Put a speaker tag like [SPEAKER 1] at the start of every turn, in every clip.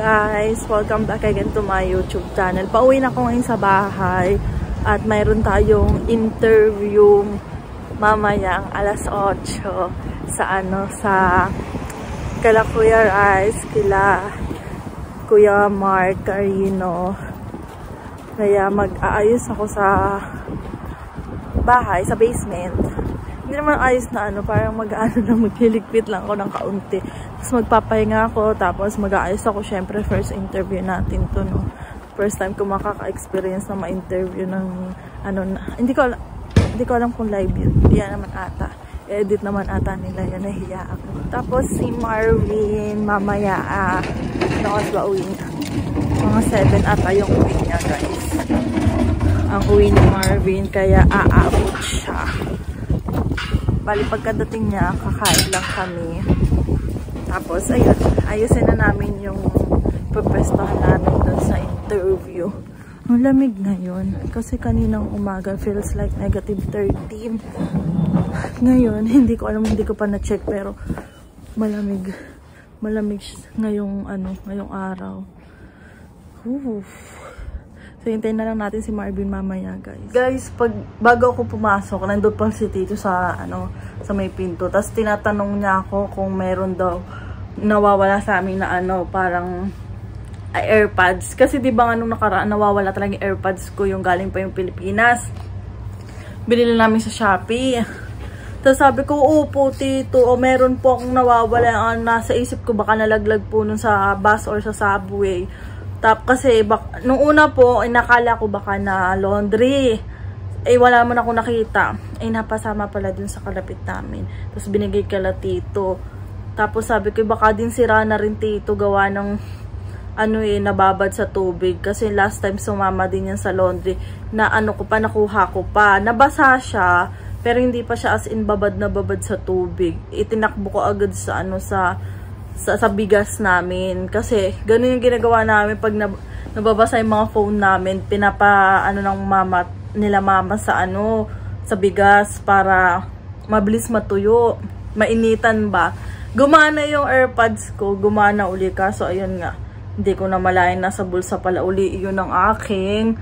[SPEAKER 1] guys! Welcome back again to my YouTube channel. Pauwi na ako ngayon sa bahay at mayroon tayong interview mamayang alas 8 sa kala Kuya Rice, kila Kuya Mark Carino. Kaya mag-aayos ako sa bahay, sa basement. Hindi naman ayos na parang magliligpit lang ako ng kaunti. Tapos magpapahinga ako, tapos mag-aayos ako. Syempre, first interview natin to, no? First time ko makaka-experience na ma-interview ng hindi ko alam kung live yun. Hindi naman ata. Edit naman ata nila yan, nahiya ako. Tapos si Marvin, mamaya, nakas ba uwi na? Mga 7 ata yung uwi niya, guys. Ang uwi ni Marvin, kaya aabot siya. Bali, pagkadating niya, kakain lang kami. Tapos, ayun, ayusin na namin yung pagpestahan namin doon sa interview. Ang lamig ngayon. Kasi kaninang umaga, feels like -13. Ngayon, hindi ko alam, hindi ko pa na-check, pero malamig. Malamig ngayong, ngayong araw. Oof. So, hintayin na lang natin si Marvin mamaya, guys. Guys, bago ako pumasok, nandun pa si Tito sa, sa may pinto. Tapos, tinatanong niya ako kung meron daw nawawala sa amin na parang AirPods. Kasi, di ba nung nakaraan, nawawala talaga yung AirPods ko, yung galing pa yung Pilipinas. Binili namin sa Shopee. Tapos, sabi ko, opo, Tito, meron po akong nawawala. Nasa isip ko, baka nalaglag po nun sa bus or sa subway. Kasi nung una po, nakala ko baka na laundry. Wala man ako nakita. Napasama pala dun sa kalapit namin. Tapos binigay kala Tito. Tapos sabi ko, baka din sira na rin Tito, gawa ng nababad sa tubig. Kasi last time sumama din yan sa laundry. Na nakuha ko pa. Nabasa siya, pero hindi pa siya as in babad na babad sa tubig. Itinakbo ko agad sa sa bigas namin. Kasi, ganun yung ginagawa namin pag nababasa yung mga phone namin. Pinapa, ng nila mama sa sa bigas para mabilis matuyo. Mainitan ba? Gumana yung AirPods ko. Gumana uli. Kaso, ayun nga. Hindi ko na malayan. Nasa bulsa pala uli. Yun ang aking,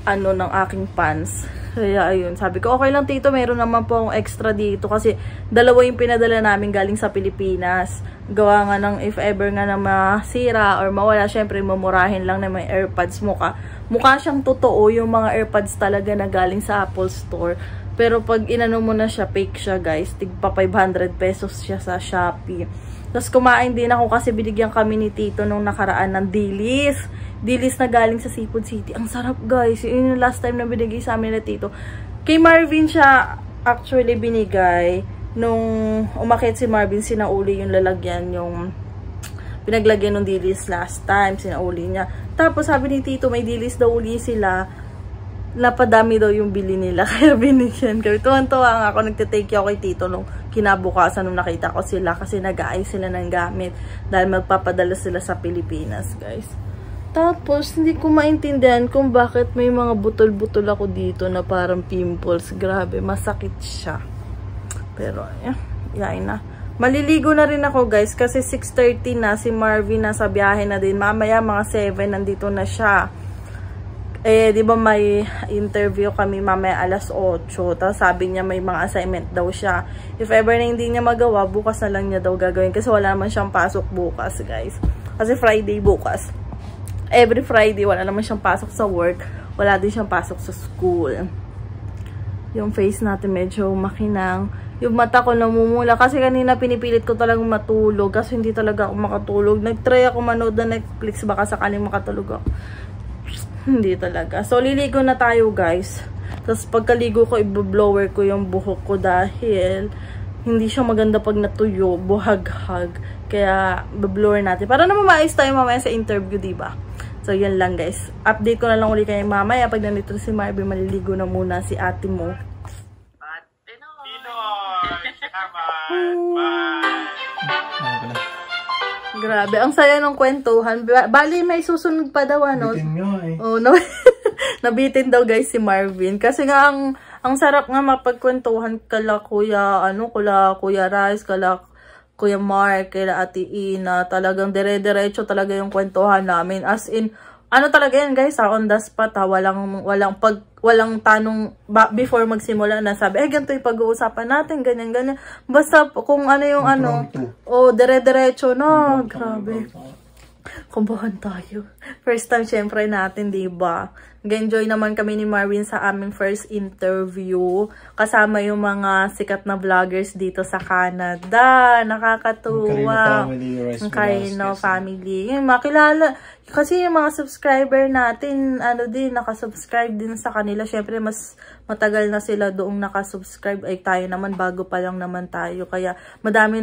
[SPEAKER 1] ng aking pants. Kaya ayun, sabi ko, okay lang Tito, meron naman po akong extra dito kasi dalawa yung pinadala namin galing sa Pilipinas. Gawa nga ng if ever nga na masira or mawala, syempre mamurahin lang na may AirPods. Mukha siyang totoo yung mga AirPods talaga na galing sa Apple Store. Pero pag inano mo na siya, fake siya guys. Tigpa 500 pesos siya sa Shopee. Tapos kumain din ako kasi binigyan kami ni Tito nung nakaraan ng dilis. Dilis na galing sa Seafood City. Ang sarap guys. Yun yung last time na binigay sa amin na Tito. Kay Marvin siya actually binigay. Nung umakit si Marvin, sinauli yung lalagyan. Yung pinaglagyan ng dilis last time. Sinauli niya. Tapos sabi ni Tito, may dilis daw uli sila. Napadami daw yung bili nila. Kaya binigyan kami. Tuwan-tuwa nga ako. Nagtitake ako kay Tito nung kinabukasan nung nakita ko sila. Kasi nag-aayos sila ng gamit. Dahil magpapadala sila sa Pilipinas guys. Tapos, hindi ko maintindihan kung bakit may mga butol-butol ako dito na parang pimples. Grabe, masakit siya. Pero, yain na. Maliligo na rin ako, guys, kasi 6:30 na. Si Marvin nasa biyahe na din. Mamaya, mga 7, nandito na siya. Di ba may interview kami mamaya alas 8. Tapos, sabi niya may mga assignment daw siya. If ever na hindi niya magawa, bukas na lang niya daw gagawin. Kasi wala naman siyang pasok bukas, guys. Kasi Friday bukas. Every Friday, wala naman siyang pasok sa work. Wala din siyang pasok sa school. Yung face natin medyo makinang. Yung mata ko namumula. Kasi kanina pinipilit ko talagang matulog. Kasi hindi talaga ako makatulog. Nag-try ako manood na Netflix. Baka sakaling makatulog ako. Hindi talaga. So, liligo na tayo guys. Tapos pagkaligo ko, i-blower ko yung buhok ko dahil hindi siya maganda pag natuyo. Buhag-hag. Kaya, i-blower natin. Para naman maayos tayo mamaya sa interview, diba? So, yan lang guys. Update ko na lang ulit kayo mamaya. Pag nandito si Marvin, maliligo na muna si ate mo. Grabe. Ang saya ng kwentuhan. Bali, may susunod pa daw,
[SPEAKER 2] Nabitin nga eh.
[SPEAKER 1] Oh, no. Nabitin daw guys si Marvin. Kasi nga, ang sarap nga mapagkwentuhan kala Kuya, Kuya Rice, kala Kuya Mark, kila Ate Ina. Talagang dire-diretso talaga yung kwentuhan namin. As in, ano talaga yan guys, on the spot ha. Walang tanong before magsimula na sabi, ganito yung pag-uusapan natin, ganyan. Basta kung ano yung dire-diretso na. Grabe. Kumbahan tayo. First time syempre natin, diba? Nag-enjoy naman kami ni Marvin sa aming first interview. Kasama yung mga sikat na vloggers dito sa Canada. Nakakatuwa. Ang Carino family. Yung makilala. Kasi yung mga subscriber natin, nakasubscribe din sa kanila. Syempre, mas matagal na sila doong nakasubscribe. Ay, tayo naman, bago pa lang naman tayo. Kaya, madami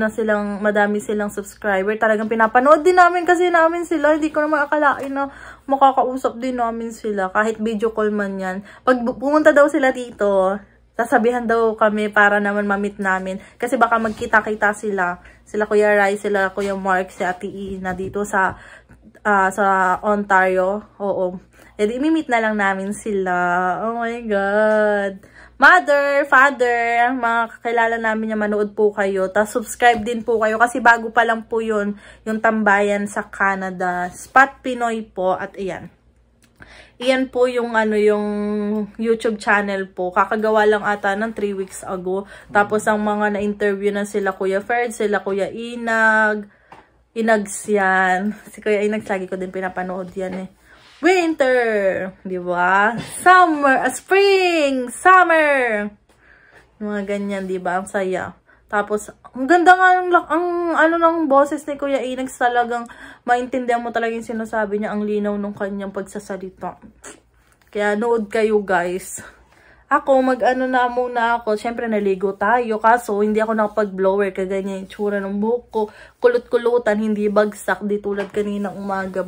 [SPEAKER 1] silang subscriber. Talagang pinapanood din namin kasi namin sila. Hindi ko naman akalain na makakausap din namin sila. Kahit video call man yan. Pag pumunta daw sila dito, sasabihan daw kami para naman ma-meet namin. Kasi baka magkita-kita sila. Sila Kuya Rai, sila Kuya Mark, si Ate Ina dito sa Ontario. Oo. E di, imi-meet na lang namin sila. Oh my God. Mother, father, mga kakilala namin yung manood po kayo. Tapos subscribe din po kayo kasi bago pa lang po yun, yung tambayan sa Canada. Spot Pinoy po. At ayan. Iyan po yung yung YouTube channel po. Kakagawa lang ata ng 3 weeks ago. Tapos ang mga na-interview na sila Kuya Ferd, sila Kuya Inags yan. Si Kuya Inags, lagi ko din pinapanood yan eh. Winter, di ba? Summer, spring, summer. Mga ganyan, di ba? Ang saya. Tapos, ang ganda nga ng boses ni Kuya Inags, talagang maintindihan mo talaga yung sinasabi niya, ang linaw ng kanyang pagsasalita. Kaya nood kayo guys. Ako, na muna ako. Siyempre, naligo tayo. Kaso, hindi ako nakapag-blower. Kaganyan yung tsura ng buhok ko. Kulot-kulutan, hindi bagsak. Di tulad kanina umaga.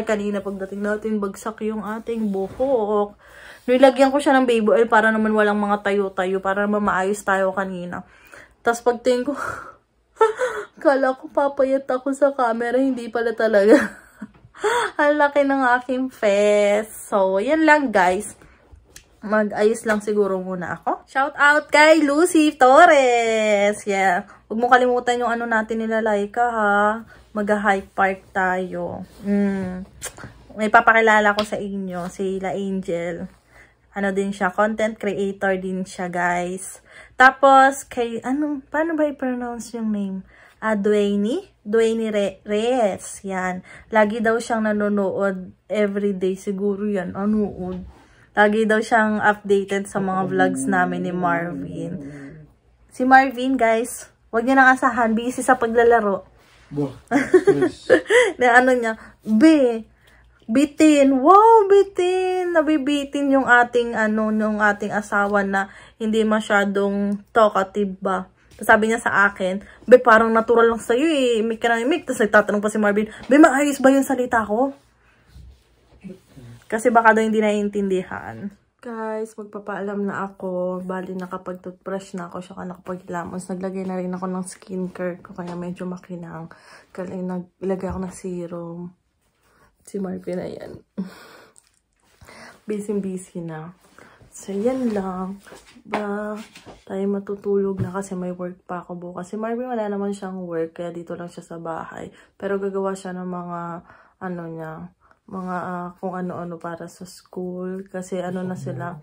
[SPEAKER 1] Kanina pagdating natin, bagsak yung ating buhok. Nilagyan ko siya ng baby oil para naman walang mga tayo-tayo. Para naman maayos tayo kanina. Tapos pagtingin ko, kala ko papayat ako sa camera. Hindi pala talaga. Ang laki ng aking face. So, yan lang guys. Mag-ayos lang siguro muna ako. Shout out kay Lucy Torres. Yeah. Huwag mo kalimutan yung natin nila Laika ha. Mag-hike park tayo. May papakilala ko sa inyo. Si La Angel. Din siya. Content creator din siya guys. Tapos kay, paano ba i-pronounce yung name? Dwayne Reyes. Yan. Lagi daw siyang nanonood everyday. Siguro yan. Lagi daw siyang updated sa mga vlogs namin ni Marvin. Si Marvin, guys, huwag niyo nang asahan. Busy sa paglalaro. niya, bitin. Wow, bitin. Nabibitin yung ating, yung ating asawa na hindi masyadong talkative ba. Sabi niya sa akin, parang natural lang sa'yo eh. Imik ka na imik. Tapos nagtatanong pa si Marvin, maayos ba yung salita ko? Kasi baka daw hindi naiintindihan. Guys, magpapaalam na ako. Bali, nakapag-toothbrush na ako. Saka nakapag-hilamos. Naglagay na rin ako ng skincare ko. Kaya medyo makinang. Kaya naglagay ako ng serum. Si Marvin na yan. Busy na. So, yan lang. Tayo matutulog na kasi may work pa ako bukas. Si Marvin wala naman siyang work. Kaya dito lang siya sa bahay. Pero gagawa siya ng mga, kung ano-ano para sa school. Kasi na sila.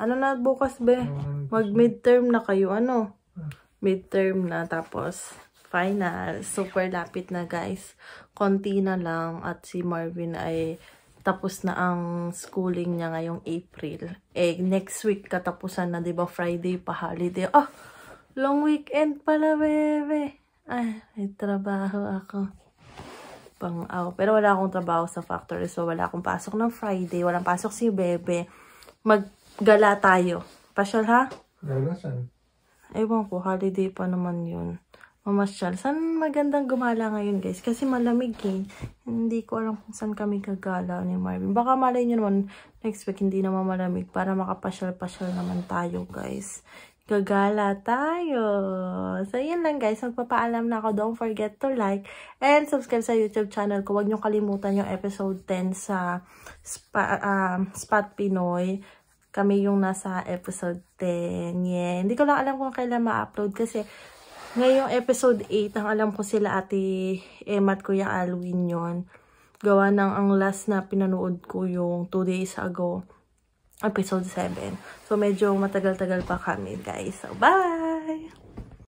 [SPEAKER 1] Na bukas be? Mag-midterm na kayo. Midterm na. Tapos, final. Super lapit na guys. Konti na lang. At si Marvin ay tapos na ang schooling niya ngayong April. Next week katapusan na, diba? Friday pa holiday. Long weekend pala, bebe. Ay, may trabaho ako. Pero wala akong trabaho sa factory. So, wala akong pasok ng Friday. Walang pasok si Bebe. Maggala tayo. Pasyal ha?
[SPEAKER 2] Gala saan?
[SPEAKER 1] Ewan ko. Holiday pa naman yun. Mamasyal. Saan magandang gumala ngayon guys? Kasi malamig eh. Hindi ko alam kung saan kami gagala ni Marvin. Baka malay nyo naman next week hindi naman malamig. Para makapasyal-pasyal naman tayo guys. Gagala tayo. So, yun lang guys. Magpapaalam na ako. Don't forget to like and subscribe sa YouTube channel ko. Huwag nyo kalimutan yung episode 10 sa Spot Pinoy. Kami yung nasa episode 10. Yeah. Hindi ko lang alam kung kailan ma-upload kasi Ngayong episode 8, ang alam ko sila Ate Emma at Kuya Alwin yon. Gawa ng ang last na pinanood ko yung 2 days ago, episode 7. So, medyo matagal-tagal pa kami, guys. So, bye!